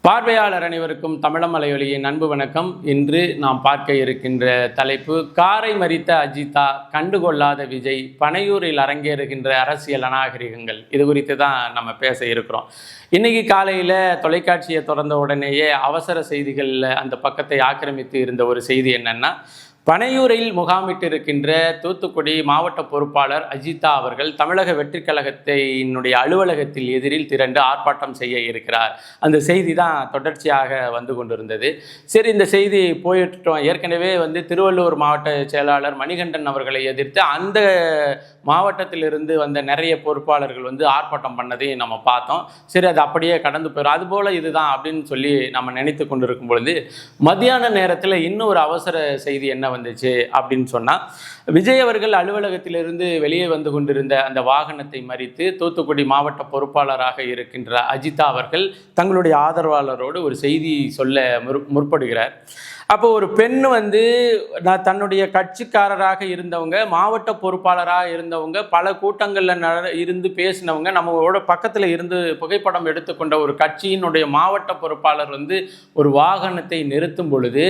பார்வையாளர் அனைவருக்கும் தமிழமலையொலியின் அன்பு வணக்கம். இன்று நாம் பார்க்க இருக்கின்ற தலைப்பு, காரை மறித்த அஜிதா, கண்டுகொள்ளாத விஜய், பனையூரில் அரங்கேறுகின்ற அரசியல் அநாகரிகங்கள். இது குறித்து தான் நம்ம பேச இருக்கிறோம். இன்னைக்கு காலையில் தொலைக்காட்சியை திறந்த உடனேயே அவசர செய்திகளில் அந்த பக்கத்தை ஆக்கிரமித்து இருந்த ஒரு செய்தி என்னன்னா, பனையூரில் முகாமிட்டிருக்கின்ற தூத்துக்குடி மாவட்ட பொறுப்பாளர் அஜிதா அவர்கள் தமிழக வெற்றிக் கழகத்தினுடைய அலுவலகத்தில் எதிரில் திரண்டு ஆர்ப்பாட்டம் செய்ய இருக்கிறார். அந்த செய்தி தான் தொடர்ச்சியாக வந்து கொண்டிருந்தது. சரி, இந்த செய்தி போயிட்டோம். ஏற்கனவே திருவள்ளூர் மாவட்ட செயலாளர் மணிகண்டன் அவர்களை எதிர்த்து அந்த மாவட்டத்திலிருந்து வந்த நிறைய பொறுப்பாளர்கள் ஆர்ப்பாட்டம் பண்ணதையும் நம்ம பார்த்தோம். சரி, அது அப்படியே கடந்து போயிடும், அதுபோல் இதுதான் அப்படின்னு சொல்லி நம்ம நினைத்து கொண்டிருக்கும் பொழுது, மத்தியான நேரத்தில் இன்னும் ஒரு அவசர செய்தி என்ன வந்துச்சு அப்படின்னு சொன்னால், விஜய் அவர்கள் அலுவலகத்திலிருந்து வெளியே வந்து கொண்டிருந்த அந்த வாகனத்தை மறித்து தூத்துக்குடி மாவட்ட பொறுப்பாளராக இருக்கின்ற அஜிதா அவர்கள் தங்களுடைய ஆதரவாளரோடு ஒரு செய்தி சொல்ல முற்படுகிறார். அப்போ ஒரு பெண் தன்னுடைய கட்சிக்காரராக இருந்தவங்க, மாவட்ட பொறுப்பாளராக இருந்தவங்க, பல கூட்டங்களில் இருந்து பேசினவங்க, நம்மளோட பக்கத்தில் இருந்து புகைப்படம் எடுத்துக்கொண்ட ஒரு கட்சியினுடைய மாவட்ட பொறுப்பாளர் ஒரு வாகனத்தை நிறுத்தும் பொழுது,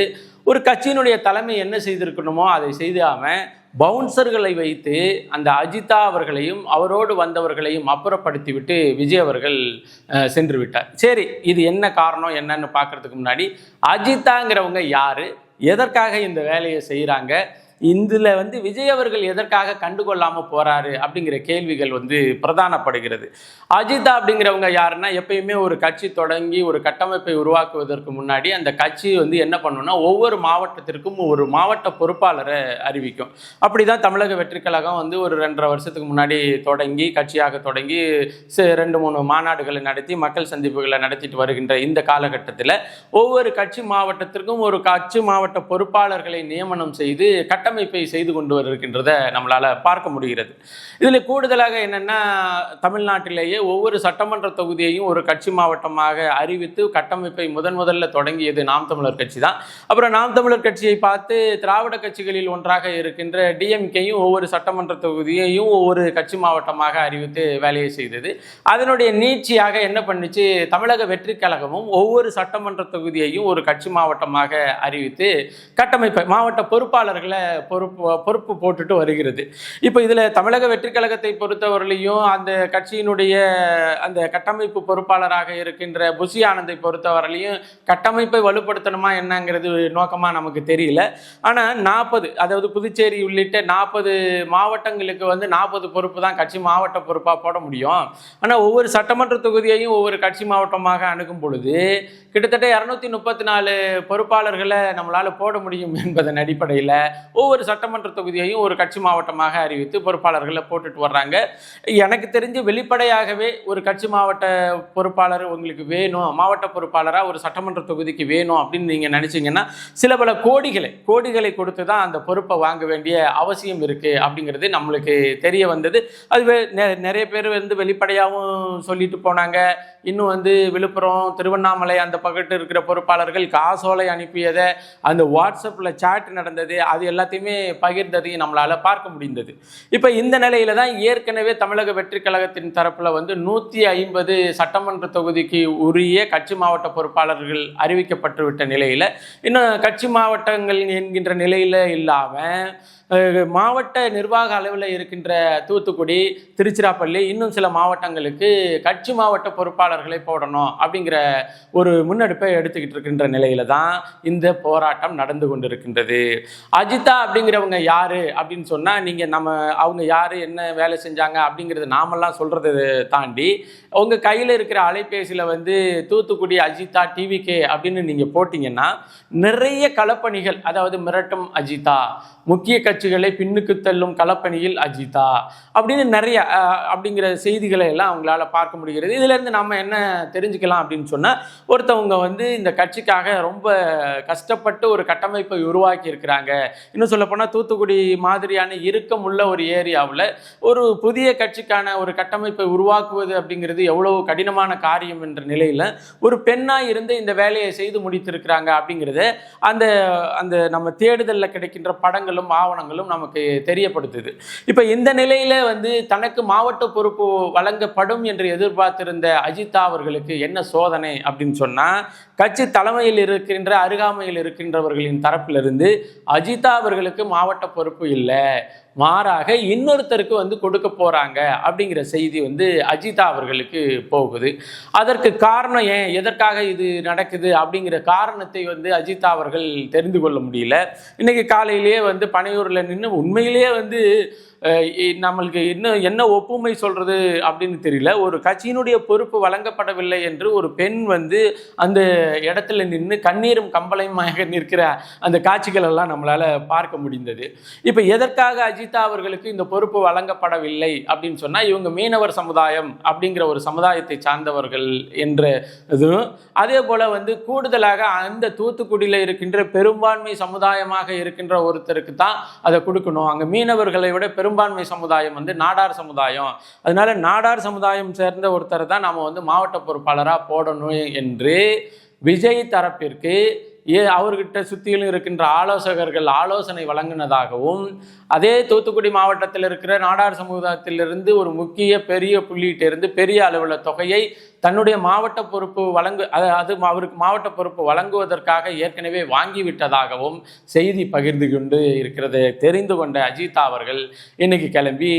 ஒரு கட்சியினுடைய தலைமை என்ன செய்திருக்கணுமோ அதை செய்யாமல் பவுன்சர்களை வைத்து அந்த அஜிதா அவர்களையும் அவரோடு வந்தவர்களையும் அப்புறப்படுத்திவிட்டு விஜய் அவர்கள் சென்று விட்டார். சரி, இது என்ன காரணம் என்னன்னு பார்க்கறதுக்கு முன்னாடி, அஜிதாங்கிறவங்க யாரு, எதற்காக இந்த வேலையை செய்கிறாங்க, இதில் விஜய் அவர்கள் எதற்காக கண்டுகொள்ளாமல் போகிறாரு அப்படிங்கிற கேள்விகள் பிரதானப்படுகிறது. அஜிதா அப்படிங்கிறவங்க யாருன்னா, எப்பயுமே ஒரு கட்சி தொடங்கி ஒரு கட்டமைப்பை உருவாக்குவதற்கு முன்னாடி அந்த கட்சி என்ன பண்ணணும்னா, ஒவ்வொரு மாவட்டத்திற்கும் ஒரு மாவட்ட பொறுப்பாளரை அறிவிக்கும். அப்படி தான் தமிழக வெற்றிக் கழகம் ஒரு 2.5 வருஷத்துக்கு முன்னாடி தொடங்கி, கட்சியாக தொடங்கி 2-3 மாநாடுகளை நடத்தி மக்கள் சந்திப்புகளை நடத்திட்டு வருகின்ற இந்த காலகட்டத்தில் ஒவ்வொரு கட்சி மாவட்டத்திற்கும் ஒரு கட்சி மாவட்ட பொறுப்பாளர்களை நியமனம் செய்து கட்டமைப்பை செய்து கொண்டு வருகின்றதை நம்மளால் பார்க்க முடிகிறது. இதில் கூடுதலாக என்னென்னா, தமிழ்நாட்டிலேயே ஒவ்வொரு சட்டமன்ற தொகுதியையும் ஒரு கட்சி மாவட்டமாக அறிவித்து கட்டமைப்பை முதல்ல தொடங்கியது நாம் தமிழர் கட்சி தான். அப்புறம் நாம் தமிழர் கட்சியை பார்த்து திராவிட கட்சிகளில் ஒன்றாக இருக்கின்ற டிஎம்கேயும் ஒவ்வொரு சட்டமன்ற தொகுதியையும் ஒவ்வொரு கட்சி மாவட்டமாக அறிவித்து வேலையை செய்தது. அதனுடைய நீட்சியாக என்ன பண்ணிச்சு, தமிழக வெற்றிக் கழகமும் ஒவ்வொரு சட்டமன்ற தொகுதியையும் ஒரு கட்சி மாவட்டமாக அறிவித்து கட்டமைப்பை மாவட்ட பொறுப்பாளர்களை பொறுப்பு போட்டுட்டு வருகிறது. இப்போ இதில் தமிழக வெற்றிக் கழகத்தை பொறுத்தவரையிலையும் அந்த கட்சியினுடைய அந்த கட்டமைப்பு பொறுப்பாளராக இருக்கின்ற புஷி ஆனந்தை பொறுத்தவரையிலையும் கட்டமைப்பை வலுப்படுத்தணுமா என்னங்கிறது நோக்கமாக நமக்கு தெரியல. ஆனால் 40, அதாவது புதுச்சேரி உள்ளிட்ட 40 மாவட்டங்களுக்கு 40 பொறுப்பு தான் கட்சி மாவட்ட பொறுப்பாக போட முடியும். ஆனால் ஒவ்வொரு சட்டமன்ற தொகுதியையும் ஒவ்வொரு கட்சி மாவட்டமாக அணுகும் பொழுது கிட்டத்தட்ட 234 பொறுப்பாளர்களை நம்மளால் போட முடியும் என்பதன் அடிப்படையில் ஒவ்வொரு சட்டமன்ற தொகுதியையும் ஒரு கட்சி மாவட்டமாக அறிவித்து பொறுப்பாளர்களை போட்டுட்டு வர்றாங்க. எனக்கு தெரிஞ்சு வெளிப்படையாகவே ஒரு கட்சி மாவட்ட பொறுப்பாளர் உங்களுக்கு வேணும், மாவட்ட பொறுப்பாளராக ஒரு சட்டமன்ற தொகுதிக்கு வேணும் அப்படின்னு நீங்கள் நினச்சிங்கன்னா, சில பல கோடிகளை கொடுத்து தான் அந்த பொறுப்பை வாங்க வேண்டிய அவசியம் இருக்குது அப்படிங்கிறது நம்மளுக்கு தெரிய வந்தது. அது நிறைய பேர் வெளிப்படையாகவும் சொல்லிட்டு போனாங்க. இன்னும் விழுப்புரம், திருவண்ணாமலை அந்த பக்கத்து இருக்கிற பொறுப்பாளர்கள் காசோலை அனுப்பியதை, அந்த வாட்ஸ்அப்பில் சாட் நடந்தது, அது எல்லாத்தையுமே பகிர்ந்ததையும் நம்மளால் பார்க்க முடிந்தது. இப்போ இந்த நிலையில தான் ஏற்கனவே தமிழக வெற்றிக் கழகத்தின் தரப்பில் 150 சட்டமன்ற தொகுதிக்கு உரிய கட்சி மாவட்ட பொறுப்பாளர்கள் அறிவிக்கப்பட்டுவிட்ட நிலையில், இன்னும் கட்சி மாவட்டங்கள் என்கின்ற நிலையில் இல்லாமல் மாவட்ட நிர்வாக அளவில் இருக்கின்ற தூத்துக்குடி, திருச்சிராப்பள்ளி, இன்னும் சில மாவட்டங்களுக்கு கட்சி மாவட்ட பொறுப்பாளர்களை போடணும் அப்படிங்கிற ஒரு முன்னெடுப்பை எடுத்துக்கிட்டு இருக்கின்ற நிலையில தான் இந்த போராட்டம் நடந்து கொண்டிருக்கின்றது. அஜிதா அப்படிங்கிறவங்க யாரு அப்படின்னு சொன்னா, நீங்க அவங்க யாரு, என்ன வேலை செஞ்சாங்க அப்படிங்கிறது நாமெல்லாம் சொல்றதை தாண்டி உங்க கையில் இருக்கிற அலைபேசியில் தூத்துக்குடி அஜிதா டிவிகே அப்படின்னு நீங்க போட்டீங்கன்னா, நிறைய களப்பணிகள், அதாவது மிரட்டும் அஜிதா, முக்கிய கட்சிகளை பின்னுக்கு தள்ளும் களப்பணியில் அஜிதா அப்படின்னு நிறைய அப்படிங்கிற செய்திகளை எல்லாம் அவங்களால பார்க்க முடிகிறது. இதுல இருந்து நம்ம என்ன தெரிஞ்சுக்கலாம் அப்படின்னு சொன்னா, ஒருத்தவங்க இந்த கட்சிக்காக ரொம்ப கஷ்டப்பட்டு ஒரு கட்டமைப்பை உருவாக்கி இருக்கிறாங்க. இன்னும் சொல்ல போனா, தூத்துக்குடி மாதிரியான இறுக்கமுள்ள ஒரு ஏரியாவில் ஒரு புதிய கட்சிக்கான ஒரு கட்டமைப்பை உருவாக்குவது அப்படிங்கிறது எவ்வளவு கடினமான காரியம் என்ற நிலையில ஒரு பெண்ணாய் இருந்து இந்த வேலையை செய்து முடித்திருக்கிறாங்க அப்படிங்கிறது அந்த அந்த நம்ம தேடுதலில் கிடைக்கின்ற படங்களும் ஆவணங்களும் ஆவணங்களும் நமக்கு தெரியப்படுத்துது. இப்போ இந்த நிலையில வந்து தனக்கு மாவட்ட பொறுப்பு வழங்கப்படும் என்று எதிர்பார்த்திருந்த அஜிதா அவர்களுக்கு என்ன சோதனை அப்படின்னு சொன்னா, கட்சி தலைமையில் இருக்கின்ற அருகாமையில் இருக்கின்றவர்களின் தரப்பிலிருந்து அஜிதா அவர்களுக்கு மாவட்ட பொறுப்பு இல்லை, மாறாக இன்னொருத்தருக்கு வந்து கொடுக்க போறாங்க அப்படிங்கிற செய்தி வந்து அஜிதா அவர்களுக்கு போகுது. அதற்கு காரணம் ஏன், எதற்காக இது நடக்குது அப்படிங்கிற காரணத்தை வந்து அஜிதா அவர்கள் தெரிந்து கொள்ள முடியல. இன்னைக்கு காலையிலேயே வந்து பனையூரில் நின்று உண்மையிலேயே வந்து நம்மளுக்கு என்ன ஒப்புமை சொல்றது அப்படின்னு தெரியல. ஒரு கட்சியினுடைய பொறுப்பு வழங்கப்படவில்லை என்று ஒரு பெண் வந்து அந்த இடத்துல நின்று கண்ணீரும் கம்பளையுமாக நிற்கிற அந்த காட்சிகள் எல்லாம் நம்மளால பார்க்க முடிந்தது. இப்போ எதற்காக அஜிதா அவர்களுக்கு இந்த பொறுப்பு வழங்கப்படவில்லை அப்படின்னு சொன்னா, இவங்க மீனவர் சமுதாயம் அப்படிங்கிற ஒரு சமுதாயத்தை சார்ந்தவர்கள் என்ற இதுவும், அதே போல வந்து கூடுதலாக அந்த தூத்துக்குடியில் இருக்கின்ற பெரும்பான்மை சமுதாயமாக இருக்கின்ற ஒருத்தருக்கு தான் அதை கொடுக்கணும். அங்க மீனவர்களை விட பெரும்பான்மை சமுதாயம் வந்து நாடார் சமுதாயம், அதனால நாடார் சமுதாயம் சேர்ந்த ஒருத்தரை தான் நாம வந்து மாவட்ட பொறுப்பாளராக போடணும் என்று விஜய் தரப்பிற்கு அவர்கிட்ட சுற்றிலும் இருக்கின்ற ஆலோசகர்கள் ஆலோசனை வழங்கினதாகவும், அதே தூத்துக்குடி மாவட்டத்தில் இருக்கிற நாடார் சமுதாயத்திலிருந்து ஒரு முக்கிய பெரிய புள்ளியிட்டிருந்து பெரிய அளவில் தொகையை தன்னுடைய மாவட்ட பொறுப்பு அவருக்கு மாவட்ட பொறுப்பு வழங்குவதற்காக ஏற்கனவே வாங்கிவிட்டதாகவும் செய்தி பகிர்ந்து கொண்டு இருக்கிறது தெரிந்து கொண்ட அஜிதா அவர்கள் இன்னைக்கு கிளம்பி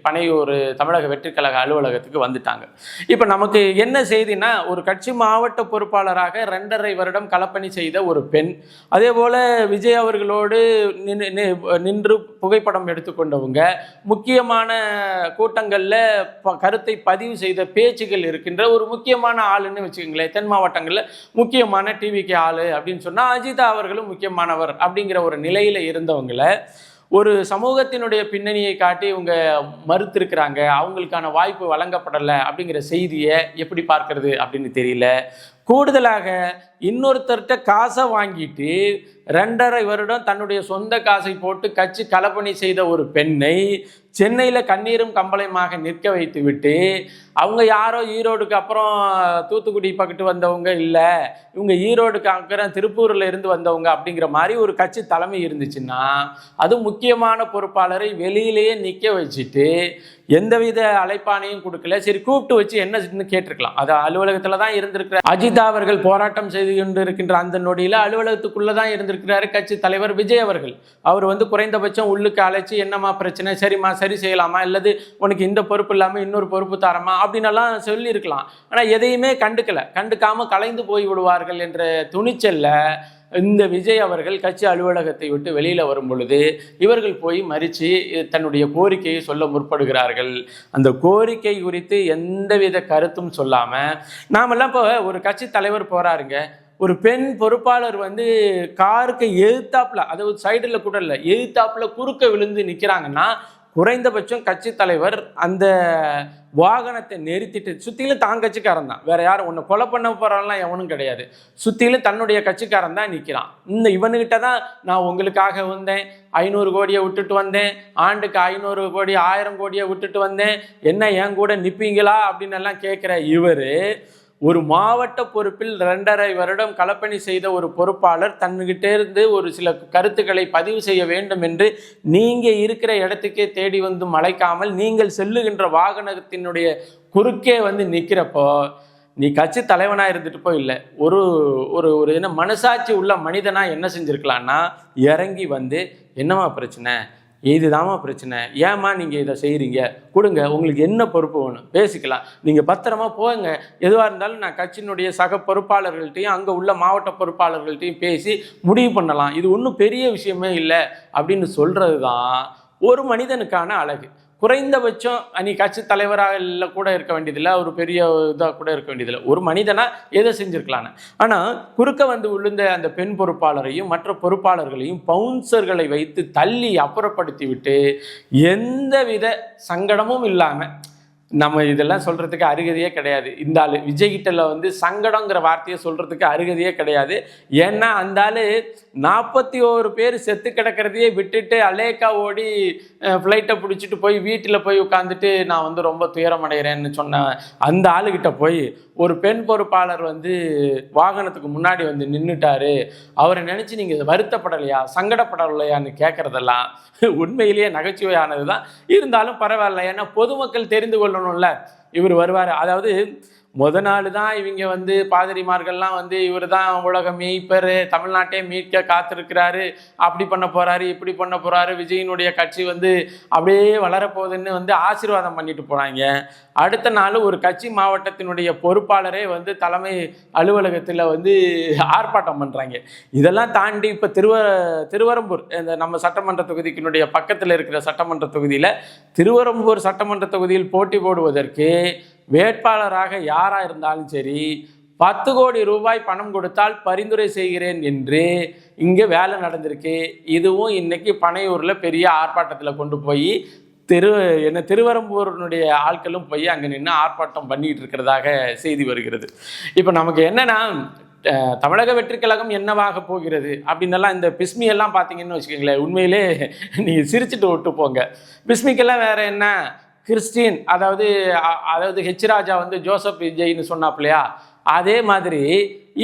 பனையூர் தமிழக வெற்றிக்கழக அலுவலகத்துக்கு வந்துட்டாங்க. இப்போ நமக்கு என்ன செய்தினா, ஒரு கட்சி மாவட்ட பொறுப்பாளராக 2.5 வருடம் களப்பணி செய்த ஒரு பெண், அதே போல விஜய் அவர்களோடு நின்று புகைப்படம் எடுத்துக்கொண்டவங்க, முக்கியமான கூட்டங்களில் கருத்தை பதிவு செய்த பேச்சுகள் இருக்கின்ற ஒரு முக்கியமான ஆளுன்னு வச்சுக்கோங்களேன். தென் மாவட்டங்களில் முக்கியமான டிவிக்கு ஆளு அப்படின்னு சொன்னால் அஜிதா அவர்களும் முக்கியமானவர் அப்படிங்கிற ஒரு நிலையில் இருந்தவங்களை ஒரு சமூகத்தினுடைய பின்னணியை காட்டி இவங்க மறுத்திருக்கிறாங்க, அவங்களுக்கான வாய்ப்பு வழங்கப்படலை அப்படிங்கிற செய்தியை எப்படி பார்க்கறது அப்படின்னு தெரியல. கூடுதலாக இன்னொருத்தர்கிட்ட காசை வாங்கிட்டு 2.5 வருடம் தன்னுடைய சொந்த காசை போட்டு கட்சி களப்பணி செய்த ஒரு பெண்ணை சென்னையில் கண்ணீரும் கம்பளையுமாக நிற்க வைத்து விட்டு, அவங்க யாரோ ஈரோடுக்கு அப்புறம் தூத்துக்குடி பக்கத்து வந்தவங்க இல்லை, இவங்க ஈரோடுக்கு அப்புறம் திருப்பூரில் இருந்து வந்தவங்க அப்படிங்கிற மாதிரி ஒரு கட்சி தலைமை இருந்துச்சுன்னா, அது முக்கியமான பொறுப்பாளரை வெளியிலேயே நிற்க வச்சுட்டு எந்தவித அழைப்பானையும் கொடுக்கல. சரி, கூப்பிட்டு வச்சு என்ன கேட்டிருக்கலாம். அது அலுவலகத்தில் தான் இருந்திருக்கிற அஜிதா அவர்கள் போராட்டம் செய்து கொண்டு இருக்கின்ற அந்த நொடியில் அலுவலகத்துக்குள்ளே தான் இருந்திருக்கிறாரு கட்சி தலைவர் விஜய் அவர்கள். அவர் வந்து குறைந்தபட்சம் உள்ளுக்கு அழைச்சி, என்னம்மா பிரச்சனை, சரிம்மா சரி செய்யலாமா, இல்லது உனக்கு இந்த பொறுப்பு இல்லாமல் இன்னொரு பொறுப்பு தரமா அப்படின்னு எல்லாம் சொல்லியிருக்கலாம். ஆனால் எதையுமே கண்டுக்காம கலைந்து போய் விடுவார்கள் என்ற துணிச்சல்ல இந்த விஜய் அவர்கள் கட்சி அலுவலகத்தை விட்டு வெளியில் வரும் பொழுது இவர்கள் போய் மறித்து தன்னுடைய கோரிக்கையை சொல்ல முற்படுகிறார்கள். அந்த கோரிக்கை குறித்து எந்தவித கருத்தும் சொல்லாமல் நாமெல்லாம் இப்போ ஒரு கட்சி தலைவர் போகிறாருங்க, ஒரு பெண் பொறுப்பாளர் வந்து காருக்கு எதிர்த்தாப்புல, அதாவது சைடில் கூட இல்லை, எதிர்த்தாப்புல குறுக்க விழுந்து நிற்கிறாங்கன்னா, குறைந்தபட்சம் கட்சி தலைவர் அந்த வாகனத்தை நிறுத்திட்டு, சுற்றிலும் தான் கட்சிக்காரன் தான், வேற யாரும் ஒன்று கொலை பண்ண போகிறான்லாம் எவனும் கிடையாது, சுற்றிலும் தன்னுடைய கட்சிக்காரன் தான் நிற்கிறான். இவனுக்கிட்ட தான் நான் உங்களுக்காக வந்தேன், 500 கோடியை விட்டுட்டு வந்தேன், ஆண்டுக்கு 500 கோடி 1000 கோடியை விட்டுட்டு வந்தேன், என்ன என் கூட நிற்பீங்களா அப்படின்னு எல்லாம் கேட்குற இவர், ஒரு மாவட்ட பொறுப்பில் 2.5 வருடம் களப்பணி செய்த ஒரு பொறுப்பாளர் தன்னுகிட்டே இருந்து ஒரு சில கருத்துக்களை பதிவு செய்ய வேண்டும் என்று நீங்கள் இருக்கிற இடத்துக்கே தேடி வந்து மலைக்காமல் நீங்கள் செல்லுகின்ற வாகனத்தினுடைய குறுக்கே வந்து நிற்கிறப்போ, நீ கட்சி தலைவனாக இருந்துட்டு போய் இல்லை, ஒரு ஒரு ஒரு என்ன மனசாட்சி உள்ள மனிதனாக என்ன செஞ்சுருக்கலான்னா, இறங்கி வந்து என்னம்மா பிரச்சனை, இதுதாம்மா பிரச்சனை, ஏம்மா நீங்கள் இதை செய்கிறீங்க, கொடுங்க, உங்களுக்கு என்ன பொறுப்பு வேணும் பேசிக்கலாம், நீங்கள் பத்திரமா போங்க, எதுவாக இருந்தாலும் நான் கட்சியினுடைய சக பொறுப்பாளர்கள்ட்டையும் அங்கே உள்ள மாவட்ட பொறுப்பாளர்கள்ட்டையும் பேசி முடிவு பண்ணலாம், இது ஒன்றும் பெரிய விஷயமே இல்லை அப்படின்னு சொல்கிறது தான் ஒரு மனிதனுக்கான அழகு. குறைந்தபட்சம் நீ கட்சி தலைவராக இல்லை கூட இருக்க வேண்டியதில்லை, ஒரு பெரிய இதாக கூட இருக்க வேண்டியதில்லை, ஒரு மனிதனாக எதை செஞ்சுருக்கலான்னு. ஆனால் குறுக்க வந்து விழுந்த அந்த பெண் பொறுப்பாளரையும் மற்ற பொறுப்பாளர்களையும் பவுன்சர்களை வைத்து தள்ளி அப்புறப்படுத்தி விட்டு எந்தவித சங்கடமும் இல்லாமல், நம்ம இதெல்லாம் சொல்கிறதுக்கு அருகதையே கிடையாது. இந்த ஆள் விஜய்கிட்டல வந்து சங்கடங்கிற வார்த்தையை சொல்கிறதுக்கு அருகதையே கிடையாது. ஏன்னா அந்த ஆள் 41 பேர் செத்து கிடக்கிறதையே விட்டுட்டு அலேக்கா ஓடி ஃப்ளைட்டை பிடிச்சிட்டு போய் வீட்டில் போய் உட்காந்துட்டு நான் வந்து ரொம்ப துயரம் அடைகிறேன்னு சொன்ன அந்த ஆளுகிட்ட போய் ஒரு பெண் பொறுப்பாளர் வந்து வாகனத்துக்கு முன்னாடி வந்து நின்றுட்டாரு, அவரை நினச்சி நீங்கள் வருத்தப்படலையா, சங்கடப்படலையான்னு கேட்குறதெல்லாம் உண்மையிலேயே நகைச்சுவையானது தான். இருந்தாலும் பரவாயில்ல, ஏன்னா பொதுமக்கள் தெரிந்து கொள்ளணும்ல இவர் வருவார். அதாவது நாள் தான் இவங்க வந்து பாதிரிமார்கள்லாம் வந்து இவர் தான் உலக மீட்பர், தமிழ்நாட்டை மீட்க காத்திருக்கிறாரு, அப்படி பண்ண போகிறாரு, இப்படி பண்ண போகிறாரு, விஜயினுடைய கட்சி வந்து அப்படியே வளரப்போகுதுன்னு வந்து ஆசீர்வாதம் பண்ணிட்டு போனாங்க. அடுத்த நாள் ஒரு கட்சி மாவட்டத்தினுடைய பொறுப்பாளரே வந்து தலைமை அலுவலகத்தில் வந்து ஆர்ப்பாட்டம் பண்ணுறாங்க. இதெல்லாம் தாண்டி இப்போ திருவரம்பூர் இந்த நம்ம சட்டமன்ற தொகுதிக்கினுடைய பக்கத்தில் இருக்கிற சட்டமன்ற தொகுதியில் திருவரம்பூர் சட்டமன்ற தொகுதியில் போட்டி போடுவதற்கு வேட்பாளராக யாராக இருந்தாலும் சரி 10 கோடி ரூபாய் பணம் கொடுத்தால் பரிந்துரை செய்கிறேன் என்று இங்கே வேலை நடந்திருக்கு. இதுவும் இன்னைக்கு பனையூரில் பெரிய ஆர்ப்பாட்டத்தில் கொண்டு போய் திருவரம்பூரினுடைய ஆட்களும் போய் அங்கே நின்று ஆர்ப்பாட்டம் பண்ணிட்டு இருக்கிறதாக செய்தி வருகிறது. இப்போ நமக்கு என்னன்னா, தமிழக வெற்றிக் கழகம் என்னவாக போகிறது அப்படின்னெல்லாம் இந்த பிஸ்மியெல்லாம் பார்த்தீங்கன்னு வச்சுக்கோங்களேன், உண்மையிலே நீங்கள் சிரிச்சுட்டு விட்டு போங்க. பிஸ்மிக்கெல்லாம் வேற என்ன, கிறிஸ்டின், அதாவது ஹெச் ராஜா வந்து ஜோசப் விஜய்னு சொன்னாப்லையா, அதே மாதிரி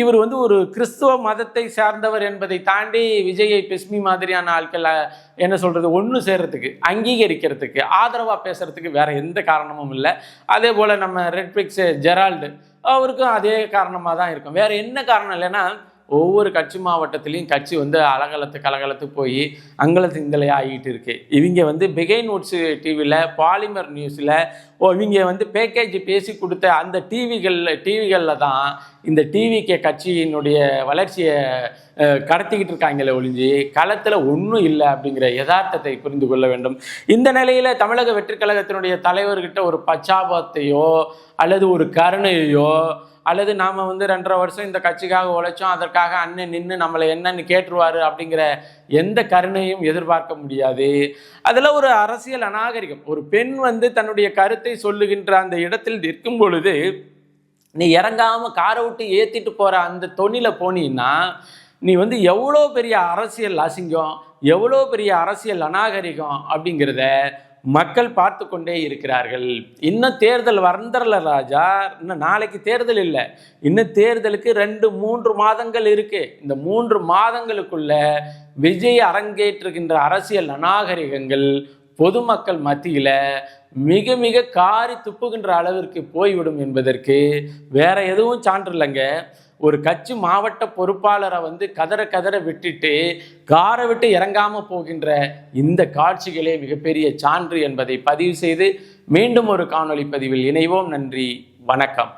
இவர் வந்து ஒரு கிறிஸ்துவ மதத்தை சார்ந்தவர் என்பதை தாண்டி விஜயை பிஸ்மி மாதிரியான ஆட்கள் என்ன சொல்கிறது, ஒன்று சேர்றதுக்கு, அங்கீகரிக்கிறதுக்கு, ஆதரவாக பேசுறதுக்கு வேற எந்த காரணமும் இல்லை. அதே போல் நம்ம ரெட்பிக்ஸ் ஜெரால்டு அவருக்கும் அதே காரணமாக தான் இருக்கும். வேற என்ன காரணம் இல்லைன்னா, ஒவ்வொரு கட்சி மாவட்டத்திலையும் கட்சி வந்து கலகலத்து போய் அங்கலத்து இங்கலையா ஆகிட்டு இருக்கு. இவங்க வந்து பிகைன் வுட்ஸ் டிவியில், பாலிமர் நியூஸில் இவங்க வந்து பேக்கேஜ் பேசி கொடுத்த அந்த டிவிகளில் தான் இந்த டிவிகே கட்சியினுடைய வளர்ச்சியை கடத்திக்கிட்டு இருக்காங்களே ஒழிஞ்சு களத்தில் ஒன்றும் இல்லை அப்படிங்கிற யதார்த்தத்தை புரிந்து கொள்ள வேண்டும். இந்த நிலையில் தமிழக வெற்றிக் கழகத்தினுடைய தலைவர்கிட்ட ஒரு பச்சாபாத்தையோ அல்லது ஒரு கருணையோ அல்லது நாம் வந்து 2.5 வருஷம் இந்த கட்சிக்காக உழைச்சோம், அதற்காக அண்ணன் நின்று நம்மளை என்னன்னு கேட்டுருவார் அப்படிங்கிற எந்த கருணையும் எதிர்பார்க்க முடியாது. அதில் ஒரு அரசியல் அநாகரிகம். ஒரு பெண் வந்து தன்னுடைய கருத்தை சொல்லுகின்ற அந்த இடத்தில் நிற்கும் பொழுது நீ இறங்காமல் காரை விட்டு ஏற்றிட்டு போகிற அந்த தொனியில் போனீங்கன்னா நீ வந்து எவ்வளோ பெரிய அரசியல் அசிங்கம், எவ்வளோ பெரிய அரசியல் அநாகரிகம் அப்படிங்கிறத மக்கள் பார்த்து கொண்டே இருக்கிறார்கள். இன்னும் தேர்தல் வந்துடல ராஜா, இன்னும் நாளைக்கு தேர்தல் இல்லை, இன்னும் தேர்தலுக்கு 2-3 மாதங்கள் இருக்கு. இந்த 3 மாதங்களுக்குள்ள விஜய் அரங்கேற்றுகின்ற அரசியல் அநாகரிகங்கள் பொதுமக்கள் மத்தியில் மிக மிக காரி துப்புகின்ற அளவிற்கு போய்விடும் என்பதற்கு வேற எதுவும் சான்று இல்லைங்க. ஒரு கட்சி மாவட்ட பொறுப்பாளரை வந்து கதற விட்டுட்டு காரை விட்டு இறங்காம போகின்ற இந்த காட்சிகளே மிகப்பெரிய சான்று என்பதை பதிவு செய்து மீண்டும் ஒரு காணொளி பதிவில் இணைவோம். நன்றி, வணக்கம்.